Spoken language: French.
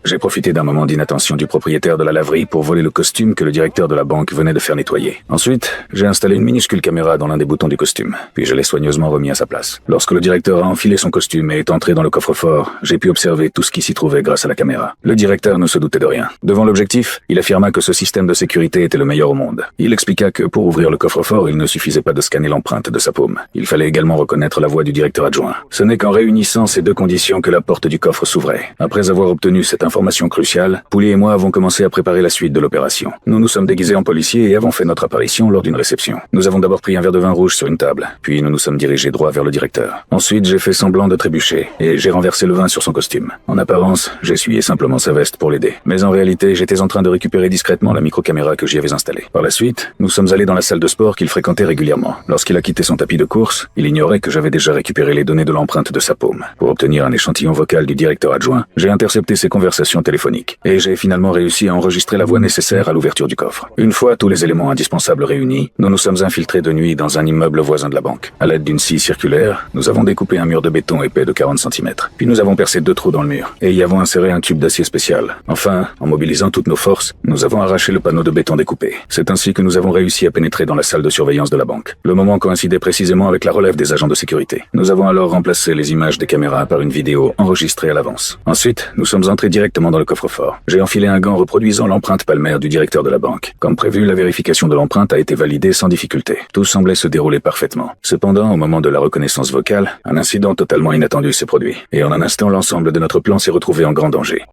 J'ai profité d'un moment d'inattention du propriétaire de la laverie pour voler le costume que le directeur de la banque venait de faire nettoyer. Ensuite, j'ai installé une minuscule caméra dans l'un des boutons du costume, puis je l'ai soigneusement remis à sa place. Lorsque le directeur a enfilé son costume et est entré dans le coffre-fort, j'ai pu observer tout ce qui s'y trouvait grâce à la caméra. Le directeur ne se doutait de rien. Devant l'objectif, il affirma que ce système de sécurité était le meilleur au monde. Il expliqua que pour ouvrir le coffre-fort, il ne suffisait pas de scanner l'empreinte de sa paume. Il fallait également reconnaître la voix du directeur adjoint. Ce n'est qu'en réunissant ces deux conditions que la porte du coffre s'ouvrait. Après avoir obtenu cette information cruciale, Pouly et moi avons commencé à préparer la suite de l'opération. Nous nous sommes déguisés en policiers et avons fait notre apparition lors d'une réception. Nous avons d'abord pris un verre de vin rouge sur une table, puis nous nous sommes dirigés droit vers le directeur. Ensuite, j'ai fait semblant de trébucher et j'ai renversé le vin sur son costume. En apparence, j'essuyais simplement sa veste pour l'aider. Mais en réalité, j'étais en train de récupérer discrètement la microcaméra que j'y avais installée. Par la suite, nous sommes allés dans la salle de sport qu'il fréquentait régulièrement. Lorsqu'il a quitté son tapis de course, il ignorait que j'avais déjà récupéré les données de l'empreinte de sa paume. Pour obtenir un échantillon vocal du directeur adjoint, j'ai intercepté ses conversations téléphoniques et j'ai finalement réussi à enregistrer la voix nécessaire à l'ouverture du coffre. Une fois tous les éléments indispensables réunis, nous nous sommes infiltrés de nuit dans un immeuble voisin de la banque. À l'aide d'une scie circulaire, nous avons découpé un mur de béton épais de 40 cm. Puis nous avons percé 2 trous dans le mur et y avons inséré un tube d'acier spécial. Enfin, en mobilisant toutes nos forces, nous avons arraché le panneau de béton découpé. C'est ainsi que nous avons réussi à pénétrer dans la salle de surveillance de la banque. Le moment coïncidait précisément avec la relève des agents de sécurité. Nous avons alors remplacé les images des caméras par une vidéo enregistrée à l'avance. Ensuite, nous sommes entrés directement dans le coffre-fort. J'ai enfilé un gant reproduisant l'empreinte palmaire du directeur de la banque. Comme prévu, la vérification de l'empreinte a été validée sans difficulté. Tout semblait se dérouler parfaitement. Cependant, au moment de la reconnaissance vocale, un incident totalement inattendu s'est produit. Et en un instant, l'ensemble de notre plan s'est retrouvé en grand danger.